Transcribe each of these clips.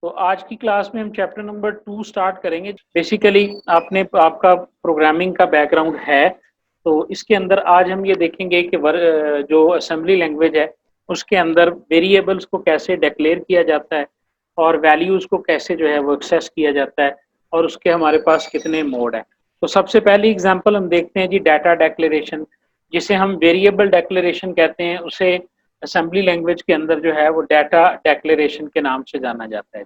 तो आज की क्लास में हम चैप्टर नंबर 2 स्टार्ट करेंगे। बेसिकली आपका प्रोग्रामिंग का बैकग्राउंड है, तो इसके अंदर आज हम ये देखेंगे कि जो असेंबली लैंग्वेज है उसके अंदर वेरिएबल्स को कैसे डिक्लेयर किया जाता है और वैल्यूज़ को कैसे जो है वो एक्सेस किया जाता है और उसके हमारे पास कितने मोड हैं। तो सबसे पहली एग्जांपल हम देखते हैं जी, डाटा डिक्लेरेशन, जिसे हम वेरिएबल डिक्लेरेशन कहते हैं। उसे असेंबली लैंग्वेज के अंदर जो है वो डाटा डिक्लेरेशन के नाम से जाना जाता है।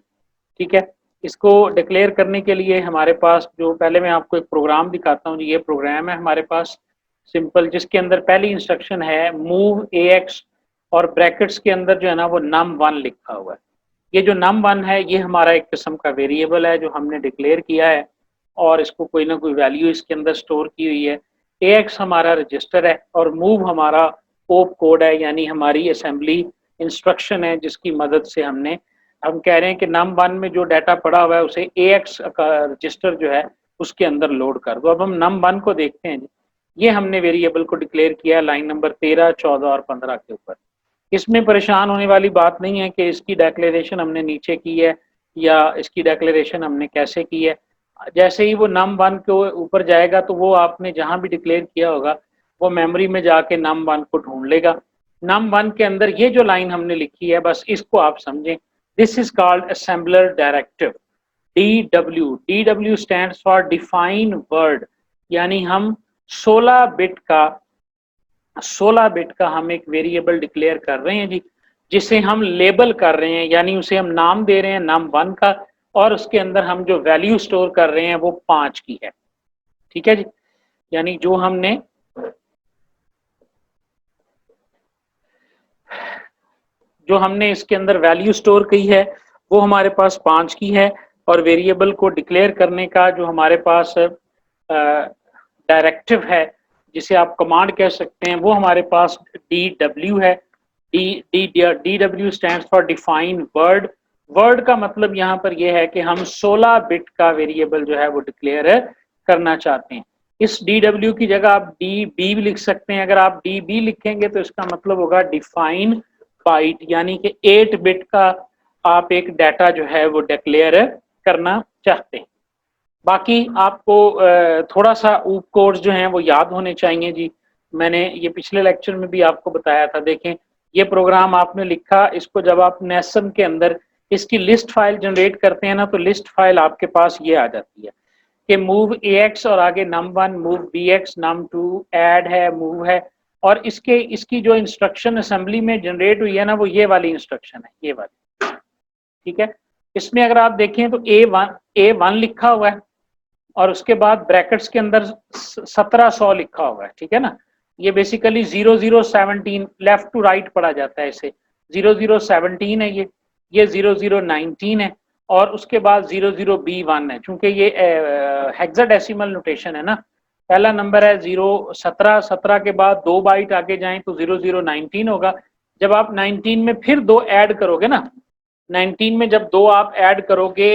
ठीक है, इसको डिक्लेयर करने के लिए हमारे पास जो पहले मैं आपको एक प्रोग्राम दिखाता हूँ जी। ये प्रोग्राम है हमारे पास सिंपल, जिसके अंदर पहली इंस्ट्रक्शन है मूव ax और ब्रैकेट्स के अंदर जो है ना वो num1 लिखा हुआ है। ये जो num1 है ये हमारा एक किस्म का वेरिएबल है जो हमने डिक्लेयर किया है और इसको कोई ना कोई वैल्यू इसके अंदर स्टोर की हुई है। ax हमारा रजिस्टर है और मूव हमारा ओप कोड है, यानी हमारी असेंबली इंस्ट्रक्शन है जिसकी मदद से हम कह रहे हैं कि num1 में जो डाटा पड़ा हुआ है उसे ax का रजिस्टर जो है उसके अंदर लोड कर दो। अब हम num1 को देखते हैं। ये हमने वेरिएबल को डिक्लेयर किया लाइन नंबर 13, 14 और 15 के ऊपर। इसमें परेशान होने वाली बात नहीं है कि इसकी डिक्लेरेशन हमने नीचे की है या इसकी डिक्लेरेशन हमने कैसे की है। जैसे ही वो num1 के ऊपर जाएगा तो वो आपने जहां भी डिक्लेयर किया होगा वो मेमोरी में जाके num1 को ढूंढ लेगा। num1 के अंदर ये जो लाइन हमने लिखी है बस इसको आप समझें। This is called assembler directive, DW। DW stands for define word, यानी हम 16 बिट का हम एक वेरिएबल डिक्लेयर कर रहे हैं जी, जिसे हम लेबल कर रहे हैं, यानी उसे हम नाम दे रहे हैं num1 का, और उसके अंदर हम जो वैल्यू स्टोर कर रहे हैं वो 5 की है। ठीक है जी, यानी जो हमने इसके अंदर वैल्यू स्टोर की है वो हमारे पास 5 की है। और वेरिएबल को डिक्लेयर करने का जो हमारे पास डायरेक्टिव है, जिसे आप कमांड कह सकते हैं, वो हमारे पास DW है। DW stands for define word. Word का मतलब यहाँ पर यह है कि हम 16 बिट का वेरिएबल जो है वो डिक्लेयर करना चाहते हैं। इस DW की जगह आप DB भी लिख सकते हैं। अगर आप DB लिखेंगे तो इसका मतलब होगा डिफाइन बाइट, यानी कि 8 बिट का आप एक डाटा जो है वो डिक्लेयर करना चाहते हैं। बाकी आपको थोड़ा सा ऊप कोड्स जो हैं वो याद होने चाहिए जी। मैंने ये पिछले लेक्चर में भी आपको बताया था। देखें, ये प्रोग्राम आपने लिखा, इसको जब आप नेसन के अंदर इसकी लिस्ट फाइल जनरेट करते हैं ना, तो लिस्ट फाइल आपके पास ये आ जाती है कि मूव ax और आगे num1, move bx, num2, add है, मूव है, और इसकी जो इंस्ट्रक्शन असेंबली में जनरेट हुई है ना वो ये वाली इंस्ट्रक्शन है, ये वाली। ठीक है, इसमें अगर आप देखें तो A1 लिखा हुआ है और उसके बाद ब्रैकेट्स के अंदर 1700 लिखा हुआ है। ठीक है ना, ये बेसिकली 0017 लेफ्ट टू राइट पढ़ा जाता है इसे। 0017 है ये 0019 है और उसके बाद 00B1 है। चूंकि ये हेक्साडेसिमल नोटेशन है ना, पहला नंबर है 017, 17 के बाद 2 बाइट आगे जाएं तो 0019 होगा। जब आप 19 में फिर 2 ऐड करोगे ना, 19 में जब 2 आप ऐड करोगे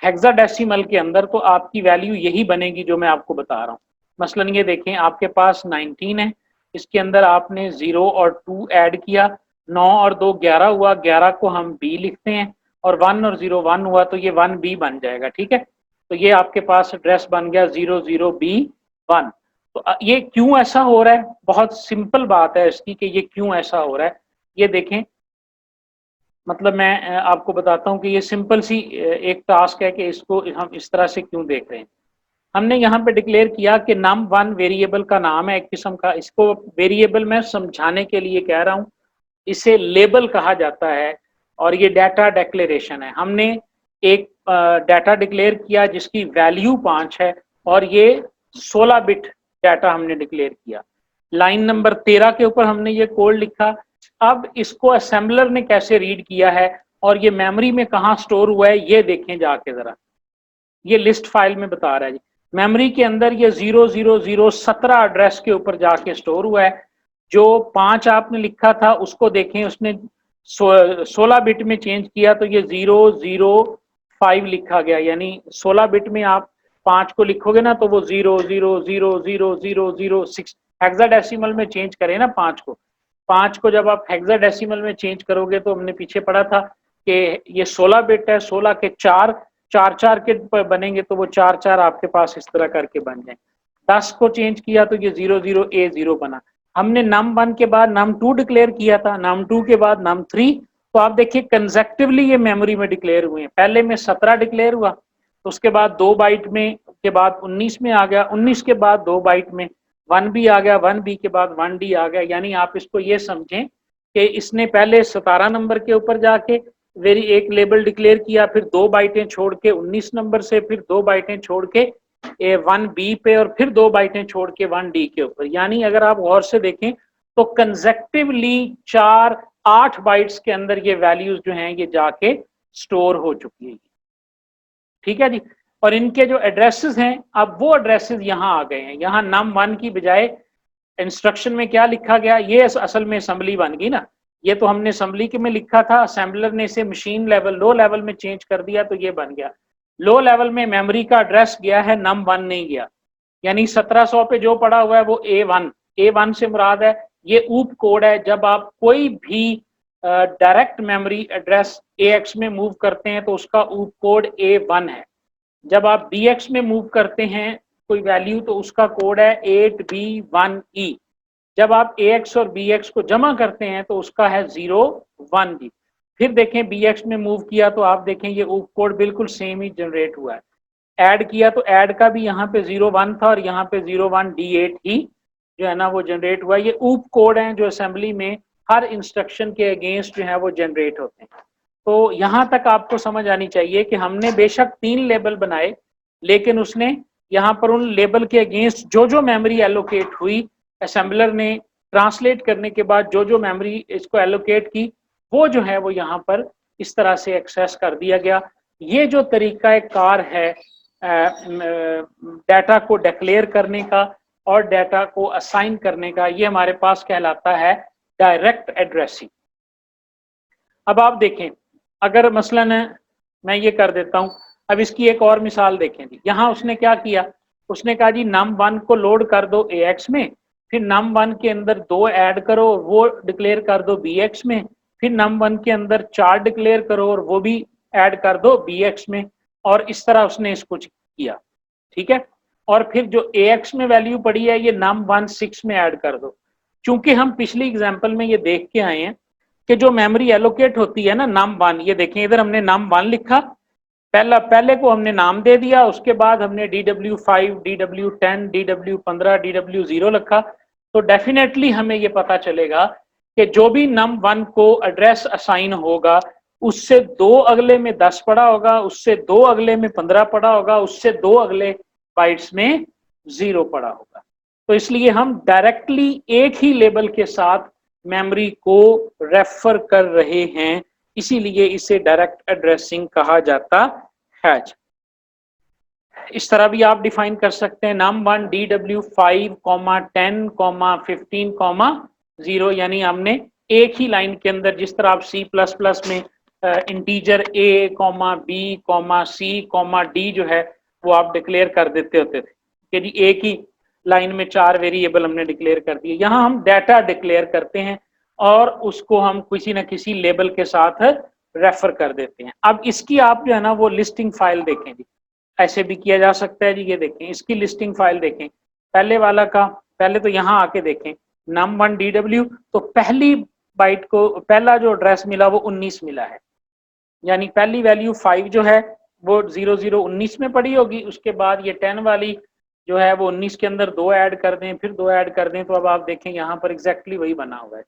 हेक्साडेसिमल के अंदर, तो आपकी वैल्यू यही बनेगी जो मैं आपको बता रहा हूँ। मसलन ये देखें, आपके पास 19 है, इसके अंदर आपने 0 और 2 ऐड किया, 9 और 2 11 हुआ, 11 को हम B लिखते हैं, और 1 और 0 1 हुआ तो ये 1B बन जाएगा। ठीक है, तो ये आपके पास एड्रेस बन गया 00B1। तो ये क्यों ऐसा हो रहा है, बहुत सिंपल बात है इसकी कि ये क्यों ऐसा हो रहा है। ये देखें, मतलब मैं आपको बताता हूँ कि ये सिंपल सी एक टास्क है कि इसको हम इस तरह से क्यों देख रहे हैं। हमने यहाँ पे डिक्लेयर किया कि num1 वेरिएबल का नाम है एक किस्म का। इसको वेरिएबल में समझाने के लिए कह रहा हूँ, इसे लेबल कहा जाता है और ये डाटा डिक्लेरेशन है। हमने एक डाटा डिक्लेयर किया जिसकी वैल्यू 5 है और ये 16 बिट डाटा हमने डिक्लेयर किया। लाइन नंबर 13 के ऊपर हमने ये कोड लिखा। अब इसको असेंबलर ने कैसे रीड किया है और ये मेमोरी में कहाँ स्टोर हुआ है ये देखें जाके जरा। ये लिस्ट फाइल में बता रहा है जी, मेमोरी के अंदर ये 00017 एड्रेस के ऊपर जाके स्टोर हुआ है। जो 5 आपने लिखा था उसको देखें, उसने 16 बिट में चेंज किया तो ये 005 लिखा गया, यानी 16 बिट में आप 5 को लिखोगे ना तो वो 0000006 हेक्साडेसिमल में चेंज करें ना 5 को जब आप हेक्साडेसिमल में चेंज करोगे तो हमने पीछे पढ़ा था कि ये 16 बिट है, 16 के 4 के बनेंगे तो वो 4 आपके पास इस तरह करके बन जाए। 10 को चेंज किया तो ये 00A0 बना। हमने num1 के बाद num2 डिक्लेयर किया था, num2 के बाद num3। तो आप देखिए कंसेक्टिवली ये मेमोरी में डिक्लेयर हुए हैं। पहले में 17 डिक्लेयर हुआ, तो उसके बाद 2 बाइट में के बाद 19 में आ गया, 19 के बाद 2 बाइट में 1B आ गया, 1B के बाद 1D आ गया। यानी आप इसको ये समझें कि इसने पहले 17 नंबर के ऊपर जाके वेरी एक लेबल डिक्लेयर किया, फिर 2 बाइटें छोड़ के 19 नंबर से, फिर 2 बाइटें छोड़ के 1B पे, और फिर 2 बाइटें छोड़ के 1D के ऊपर। यानी अगर आप गौर से देखें तो कंसेक्टिवली 8 बाइट्स के अंदर ये वैल्यूज जो हैं ये जाके स्टोर हो चुकी है। ठीक है जी। और इनके जो एड्रेसेस हैं, अब वो एड्रेसेस यहाँ आ गए हैं। यहाँ num1 की बजाय इंस्ट्रक्शन में क्या लिखा गया, ये असल में असेंबली बन गई ना। ये तो हमने असेंबली के में लिखा था, असेंबलर ने इसे मशीन लेवल लो लेवल में चेंज कर दिया तो ये बन गया। लो लेवल में मेमोरी का एड्रेस गया है, num1 नहीं गया। यानी 1700 पे जो पड़ा हुआ है वो A1 से मुराद है ये ऊप कोड है। जब आप कोई भी डायरेक्ट मेमोरी एड्रेस AX में मूव करते हैं तो उसका ऊप कोड A1 है। जब आप BX में मूव करते हैं कोई वैल्यू तो उसका कोड है 8B1E। जब आप AX और BX को जमा करते हैं तो उसका है 01G। फिर देखें BX में मूव किया तो आप देखें ये ऊप कोड बिल्कुल सेम ही जनरेट हुआ है। ऐड किया तो ऐड का भी यहाँ पे 01 था और यहाँ पे 01D8 ही जो है ना वो जनरेट हुआ। ये ऊप कोड हैं जो असेंबली में हर इंस्ट्रक्शन के अगेंस्ट जो है वो जनरेट होते हैं। तो यहाँ तक आपको समझ आनी चाहिए कि हमने बेशक 3 लेबल बनाए, लेकिन उसने यहाँ पर उन लेबल के अगेंस्ट जो जो मेमोरी एलोकेट हुई, असेंबलर ने ट्रांसलेट करने के बाद जो जो मेमोरी इसको एलोकेट की वो जो है वो यहाँ पर इस तरह से एक्सेस कर दिया गया। ये जो तरीका कार है डाटा को डिक्लेयर करने का और डाटा को असाइन करने का, ये हमारे पास कहलाता है डायरेक्ट एड्रेसिंग। अब आप देखें, अगर मसलन मैं ये कर देता हूं, अब इसकी एक और मिसाल देखें जी। यहाँ उसने क्या किया, उसने कहा जी num1 को लोड कर दो AX में, फिर num1 के अंदर 2 ऐड करो वो डिक्लेयर कर दो BX में, फिर num1 के अंदर 4 डिक्लेयर करो और वो भी ऐड कर दो BX में, और इस तरह उसने इसको किया। ठीक है। और फिर जो AX में वैल्यू पड़ी है ये num1 6 में ऐड कर दो। चूंकि हम पिछली एग्जाम्पल में ये देख के आए हैं कि जो मेमोरी एलोकेट होती है ना num1, ये देखें इधर हमने num1 लिखा, पहले को हमने नाम दे दिया, उसके बाद हमने DW5, DW10, DW15, DW0 लिखा। तो डेफिनेटली हमें ये पता चलेगा कि जो भी num1 को एड्रेस असाइन होगा उससे 2 अगले में 10 पड़ा होगा, उससे 2 अगले में 15 पड़ा होगा, उससे 2 अगले बाइट्स में 0 पड़ा होगा। तो इसलिए हम डायरेक्टली एक ही लेबल के साथ मेमोरी को रेफर कर रहे हैं, इसीलिए इसे डायरेक्ट एड्रेसिंग कहा जाता है। इस तरह भी आप डिफाइन कर सकते हैं num1 DW5, 10, 15, 0। यानी हमने एक ही लाइन के अंदर, जिस तरह आप C++ में integer A, B, C, D जो है वो आप डिक्लेयर कर देते होते थे कि जी एक ही लाइन में 4 वेरिएबल हमने डिक्लेयर कर दिए। यहाँ हम डाटा डिक्लेयर करते हैं और उसको हम किसी न किसी लेबल के साथ रेफर कर देते हैं। अब इसकी आप जो है ना वो लिस्टिंग फाइल देखें जी, ऐसे भी किया जा सकता है जी। ये देखें इसकी लिस्टिंग फाइल देखें, पहले वाला का, पहले तो यहाँ आके देखें num1 DW, तो पहली बाइट को पहला जो एड्रेस मिला वो 19 मिला है। यानी पहली वैल्यू 5 जो है वो 0019 में पड़ी होगी, उसके बाद ये 10 वाली जो है वो 19 के अंदर 2 ऐड कर दें, फिर 2 ऐड कर दें, तो अब आप देखें यहाँ पर एग्जैक्टली वही बना हुआ है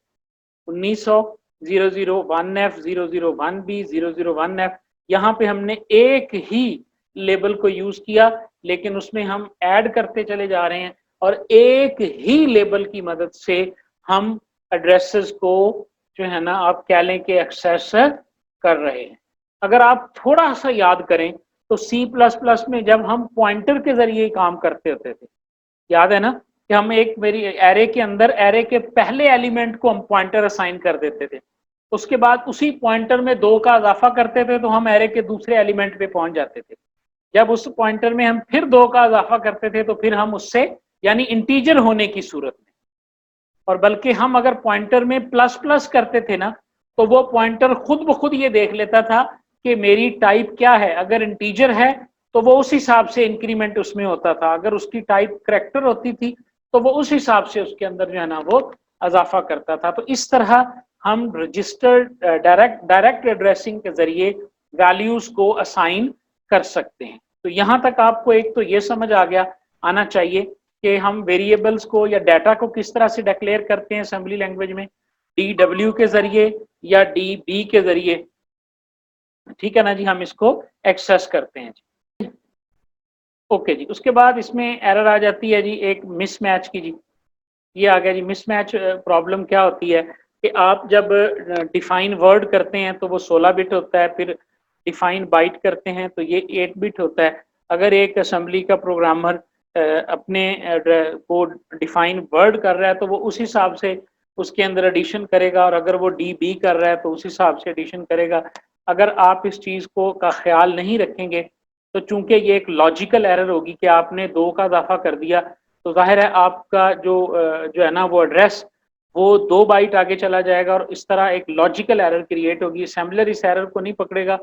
1900, 001F, 001B, 001F। यहाँ पे हमने एक ही लेबल को यूज किया, लेकिन उसमें हम ऐड करते चले जा रहे हैं और एक ही लेबल की मदद से हम एड्रेसेस को जो है ना आप कह लें कि एक्सेस कर रहे हैं। अगर आप थोड़ा सा याद करें तो C++ में जब हम पॉइंटर के जरिए काम करते होते थे, याद है ना कि हम एक मेरी एरे के अंदर एरे के पहले एलिमेंट को हम पॉइंटर असाइन कर देते थे, उसके बाद उसी पॉइंटर में 2 का इजाफा करते थे तो हम एरे के दूसरे एलिमेंट पे पहुंच जाते थे। जब उस पॉइंटर में हम फिर 2 का इजाफा करते थे तो फिर हम उससे यानी इंटीजर होने की सूरत में, और बल्कि हम अगर पॉइंटर में प्लस प्लस करते थे ना तो वो पॉइंटर खुद ब खुद ये देख लेता था कि मेरी टाइप क्या है। अगर इंटीजर है तो वो उस हिसाब से इंक्रीमेंट उसमें होता था, अगर उसकी टाइप करैक्टर होती थी तो वो उस हिसाब से उसके अंदर जो है ना वो इजाफा करता था। तो इस तरह हम रजिस्टर्ड डायरेक्ट एड्रेसिंग के जरिए वैल्यूज को असाइन कर सकते हैं। तो यहां तक आपको एक तो ये समझ आ गया आना चाहिए कि हम वेरिएबल्स को या डाटा को किस तरह से डिक्लेयर करते हैं असेंबली लैंग्वेज में, डी डब्ल्यू के जरिए या डी बी के जरिए। ठीक है ना जी, हम इसको एक्सेस करते हैं जी। ओके जी, उसके बाद इसमें एरर आ जाती है जी एक मिसमैच की जी। ये आ गया जी मिसमैच। प्रॉब्लम क्या होती है कि आप जब डिफाइन वर्ड करते हैं तो वो 16 बिट होता है, फिर डिफाइन बाइट करते हैं तो ये 8 बिट होता है। अगर एक असेंबली का प्रोग्रामर अपने को डिफाइन वर्ड कर रहा है तो वो उस हिसाब से उसके अंदर एडिशन करेगा, और अगर वो डी बी कर रहा है तो उस हिसाब से एडिशन करेगा। अगर आप इस चीज़ को का ख्याल नहीं रखेंगे तो चूंकि ये एक लॉजिकल एरर होगी कि आपने 2 का इजाफा कर दिया, तो जाहिर है आपका जो है ना वो एड्रेस वो 2 बाइट आगे चला जाएगा, और इस तरह एक लॉजिकल एरर क्रिएट होगी। असेंबलर इस एरर को नहीं पकड़ेगा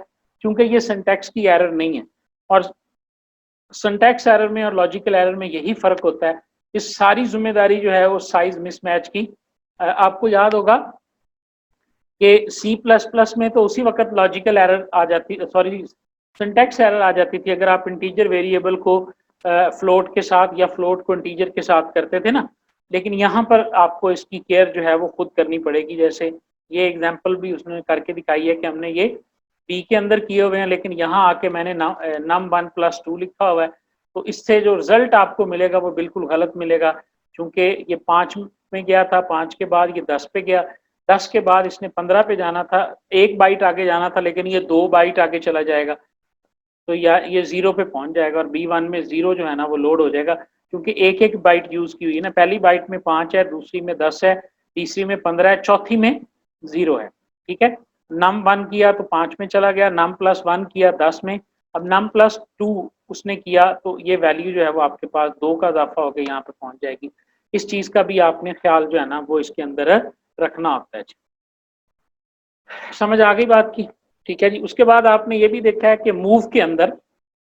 क्योंकि ये सिंटैक्स की एरर नहीं है। और सिंटैक्स एरर में और लॉजिकल एरर में यही फर्क होता है। इस सारी जिम्मेदारी जो है वो साइज मिसमैच की। आपको याद होगा कि सी प्लस प्लस में तो उसी वक्त लॉजिकल एरर आ जाती, सॉरी सिंटैक्स एरर आ जाती थी अगर आप इंटीजर वेरिएबल को फ्लोट के साथ या फ्लोट को इंटीजर के साथ करते थे ना। लेकिन यहाँ पर आपको इसकी केयर जो है वो खुद करनी पड़ेगी। जैसे ये एग्जांपल भी उसने करके दिखाई है कि हमने ये पी के अंदर किए हुए हैं, लेकिन यहाँ आके मैंने नम 1+2 लिखा हुआ है, तो इससे जो रिजल्ट आपको मिलेगा वो बिल्कुल गलत मिलेगा। क्योंकि ये 5 में गया था, 5 के बाद ये 10 पे गया, 10 के बाद इसने 15 पे जाना था, 1 बाइट आगे जाना था, लेकिन ये 2 बाइट आगे चला जाएगा तो ये 0 पे पहुंच जाएगा, और B1 में 0 जो है ना वो लोड हो जाएगा। क्योंकि एक एक बाइट यूज की हुई है ना, पहली बाइट में 5 है, दूसरी में 10 है, तीसरी में 15 है, चौथी में 0 है। ठीक है, नम 1 किया तो 5 में चला गया, नम प्लस 1 किया 10 में, अब नम प्लस 2 उसने किया तो ये वैल्यू जो है वो आपके पास 2 का इजाफा होकर यहाँ पे पहुंच जाएगी। इस चीज का भी आपने ख्याल जो है ना वो इसके अंदर रखना होता है। समझ आ गई बात की? ठीक है जी। उसके बाद आपने ये भी देखा है कि मूव के अंदर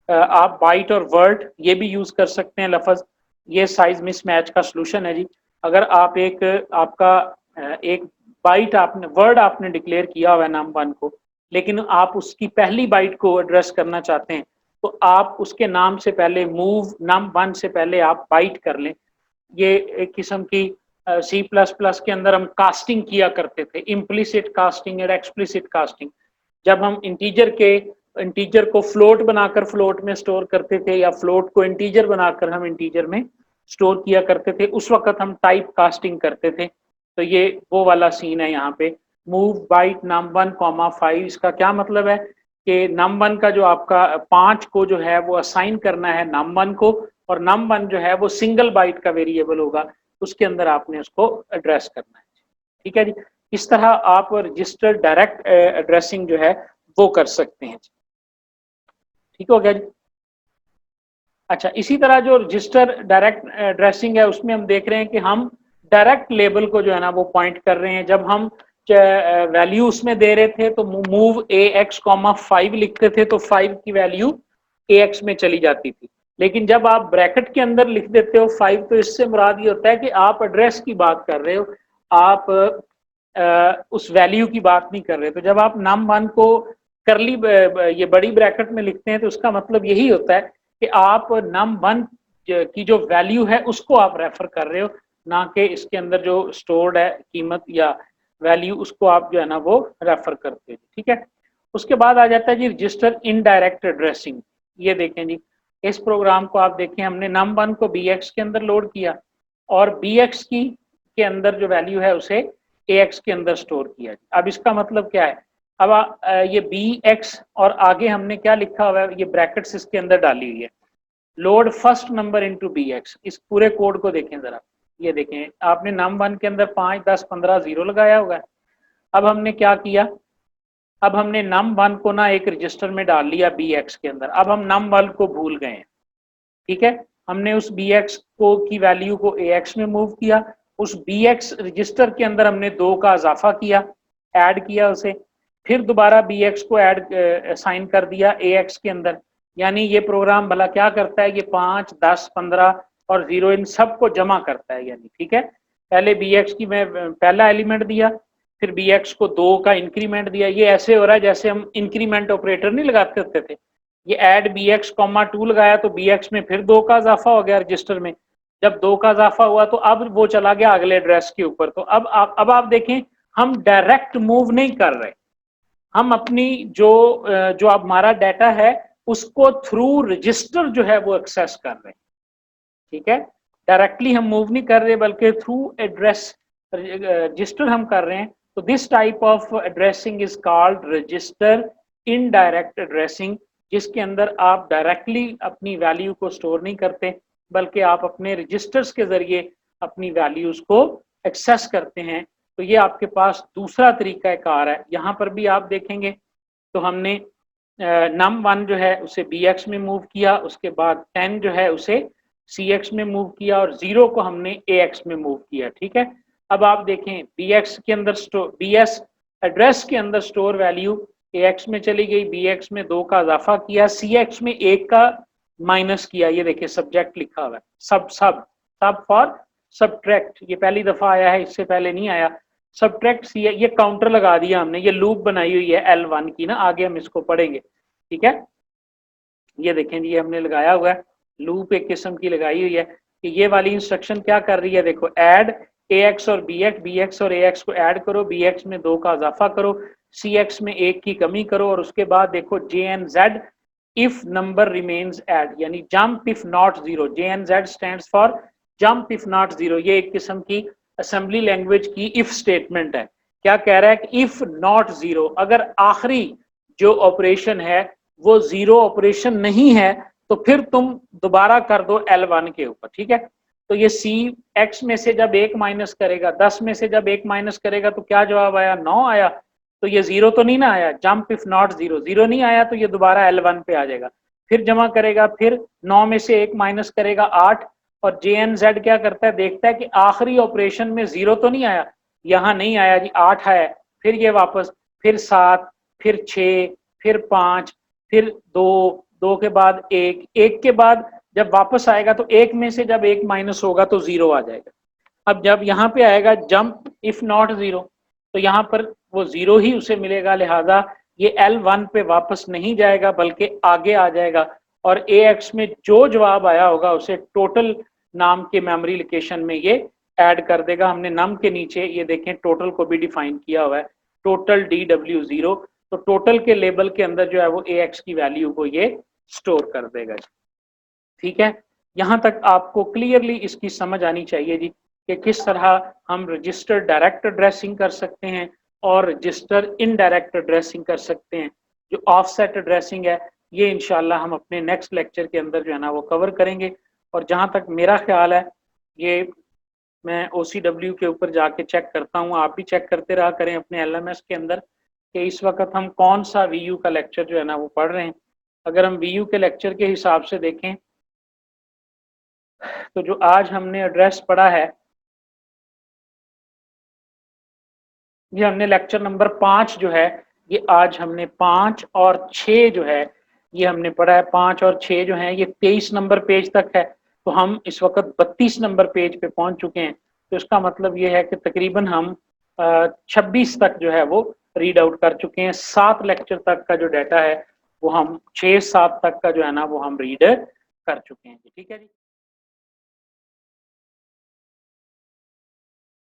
आप बाइट और वर्ड ये भी यूज कर सकते हैं लफज। ये साइज मिसमैच का सलूशन है जी। अगर आप एक बाइट आपने वर्ड आपने डिक्लेयर किया हुआ है नम 1 को, लेकिन आप उसकी पहली बाइट को एड्रेस करना चाहते हैं तो आप उसके नाम से पहले मूव नम 1 से पहले आप बाइट कर लें। ये एक किस्म की सी प्लस प्लस के अंदर हम कास्टिंग किया करते थे, इम्प्लिसिट कास्टिंग और एक्सप्लिसिट कास्टिंग। जब हम इंटीजर को फ्लोट बनाकर फ्लोट में स्टोर करते थे, या फ्लोट को इंटीजर बनाकर हम इंटीजर में स्टोर किया करते थे, उस वक्त हम टाइप कास्टिंग करते थे। तो ये वो वाला सीन है यहाँ पे। मूव बाइट नम 1,5, इसका क्या मतलब है कि नम 1 का जो आपका 5 को जो है वो असाइन करना है नम 1 को, और नम 1 जो है वो सिंगल बाइट का वेरिएबल होगा, उसके अंदर आपने उसको एड्रेस करना है। ठीक है जी। इस तरह आप रजिस्टर्ड डायरेक्ट एड्रेसिंग जो है वो कर सकते हैं। ठीक हो गया जी। अच्छा, इसी तरह जो रजिस्टर डायरेक्ट एड्रेसिंग है उसमें हम देख रहे हैं कि हम डायरेक्ट लेबल को जो है ना वो पॉइंट कर रहे हैं। जब हम वैल्यू उसमें दे रहे थे तो मूव AX, 5 लिखते थे तो 5 की वैल्यू AX में चली जाती थी। लेकिन जब आप ब्रैकेट के अंदर लिख देते हो 5, तो इससे मुराद ये होता है कि आप एड्रेस की बात कर रहे हो, आप उस वैल्यू की बात नहीं कर रहे। तो जब आप नम 1 को करली ये बड़ी ब्रैकेट में लिखते हैं तो उसका मतलब यही होता है कि आप नम 1 की जो वैल्यू है उसको आप रेफर कर रहे हो, ना कि इसके अंदर जो स्टोर्ड है कीमत या वैल्यू, उसको आप जो है ना वो रेफर करते हो। ठीक है। उसके बाद आ जाता है जी रजिस्टर इनडायरेक्ट एड्रेसिंग। ये देखें जी, इस प्रोग्राम को आप देखें, हमने नम 1 को BX के अंदर लोड किया और BX के अंदर जो वैल्यू है उसे AX के अंदर स्टोर किया। अब इसका मतलब क्या है? अब ये BX और आगे हमने क्या लिखा हुआ है, ये ब्रैकेट्स इसके अंदर डाली हुई है, load first number into BX। इस पूरे कोड को देखें जरा, ये देखें आपने नम 1 के अंदर 5, 10, 15 0 लगाया होगा। अब हमने क्या किया, अब हमने नम 1 को ना एक रजिस्टर में डाल लिया BX के अंदर। अब हम नम 1 को भूल गए हैं। ठीक है, हमने उस BX को की वैल्यू को AX में मूव किया, उस BX रजिस्टर के अंदर हमने 2 का इजाफा किया। ऐड किया उसे, फिर दोबारा बी एक्स को ऐड असाइन कर दिया ए एक्स के अंदर। यानी ये प्रोग्राम भला क्या करता है, ये 5, 10, 15 और 0 इन सबको जमा करता है। यानी ठीक है, पहले बी एक्स की मैं पहला एलिमेंट दिया, फिर बी एक्स को 2 का इंक्रीमेंट दिया। ये ऐसे हो रहा है जैसे हम इंक्रीमेंट ऑपरेटर नहीं लगाते होते थे। ये ऐड बी एक्स कॉमा 2 लगाया तो बी एक्स में फिर 2 का इजाफा हो गया रजिस्टर में। जब 2 का इजाफा हुआ तो अब वो चला गया अगले एड्रेस के ऊपर। तो अब आप देखें, हम डायरेक्ट मूव नहीं कर रहे, हम अपनी जो अब हमारा डाटा है उसको थ्रू रजिस्टर जो है वो एक्सेस कर रहे हैं। ठीक है, डायरेक्टली हम मूव नहीं कर रहे बल्कि थ्रू एड्रेस रजिस्टर हम कर रहे हैं। तो this type of addressing is called register indirect addressing, जिसके अंदर आप डायरेक्टली अपनी वैल्यू को स्टोर नहीं करते बल्कि आप अपने रजिस्टर्स के जरिए अपनी वैल्यूज को एक्सेस करते हैं। तो ये आपके पास दूसरा तरीका कार है। यहाँ पर भी आप देखेंगे तो हमने num1 जो है उसे bx में मूव किया, उसके बाद 10 जो है उसे cx में मूव किया और 0 को हमने ax में मूव किया। ठीक है, अब आप देखें bx के अंदर bs एड्रेस के अंदर स्टोर वैल्यू ax में चली गई, bx में 2 का इजाफा किया, cx में 1 का माइनस किया। ये देखिए सब्जेक्ट लिखा हुआ है, सब फॉर सब्ट्रैक्ट, ये पहली दफा आया है, इससे पहले नहीं आया। सब्ट्रैक्ट सी है, ये काउंटर लगा दिया हमने, ये लूप बनाई हुई है L1 की ना, आगे हम इसको पढ़ेंगे। ठीक है, ये देखें ये हमने लगाया हुआ है, लूप एक किस्म की लगाई हुई है कि ये वाली इंस्ट्रक्शन क्या कर रही है, देखो ऐड ax और bx और ax को ऐड करो, bx में 2 का इजाफा करो, cx में 1 की कमी करो और उसके बाद देखो jnz if number remains add, यानी jump if not 0। jnz stands for jump if not 0। ये एक किस्म की असेंबली लैंग्वेज की इफ स्टेटमेंट है। क्या कह रहा है कि इफ नॉट 0, अगर आखिरी जो ऑपरेशन है वो 0 ऑपरेशन नहीं है तो फिर तुम दोबारा कर दो L1 के ऊपर। ठीक है, तो ये cx में से जब 1 माइनस करेगा, 10 में से जब 1 माइनस करेगा तो क्या जवाब आया, 9 आया। तो ये 0 तो नहीं ना आया, जंप इफ नॉट 0, 0 नहीं आया तो ये दोबारा L1 पे आ जाएगा। फिर जमा करेगा, फिर 9 में से 1 माइनस करेगा 8, और JNZ क्या करता है, देखता है कि आखिरी ऑपरेशन में 0 तो नहीं आया, यहाँ नहीं आया जी, 8 है। फिर ये वापस, फिर 7, फिर 6, फिर 5, फिर 2, 2 के बाद 1, 1 के बाद जब वापस आएगा तो 1 में से जब 1 माइनस होगा तो 0 आ जाएगा। अब जब यहाँ पे आएगा जंप इफ नॉट 0, तो यहाँ पर वो 0 ही उसे मिलेगा, लिहाजा ये L1 पे वापस नहीं जाएगा बल्कि आगे आ जाएगा और AX में जो जवाब आया होगा उसे टोटल नाम के मेमोरी लोकेशन में ये ऐड कर देगा। हमने नम के नीचे ये देखें टोटल को भी डिफाइन किया हुआ है, टोटल DW0। तो टोटल के लेबल के अंदर जो है वो AX की वैल्यू को ये स्टोर कर देगा। ठीक है, यहाँ तक आपको क्लियरली इसकी समझ आनी चाहिए जी कि किस तरह हम रजिस्टर डायरेक्ट एड्रेसिंग कर सकते हैं और रजिस्टर इनडायरेक्ट एड्रेसिंग कर सकते हैं। जो ऑफसेट एड्रेसिंग है ये इंशाल्लाह हम अपने नेक्स्ट लेक्चर के अंदर जो है ना वो कवर करेंगे। और जहाँ तक मेरा ख्याल है, ये मैं OCW के ऊपर जाके चेक करता हूँ, आप भी चेक करते रहा करें अपने LMS के अंदर कि इस वक्त हम कौन सा VU का लेक्चर जो है ना वो पढ़ रहे हैं। अगर हम VU के लेक्चर के हिसाब से देखें तो जो आज हमने एड्रेस पढ़ा है, ये हमने लेक्चर नंबर 5 जो है, ये आज हमने 5 और 6 जो है ये हमने पढ़ा है। 5 और 6 जो है ये 23 नंबर पेज तक है, तो हम इस वक्त 32 नंबर पेज पे पहुंच चुके हैं। तो इसका मतलब ये है कि तकरीबन हम 26 तक जो है वो रीड आउट कर चुके हैं। 7 लेक्चर तक का जो डाटा है वो हम 6-7 तक का जो है ना वो हम रीड कर चुके हैं। ठीक है जी।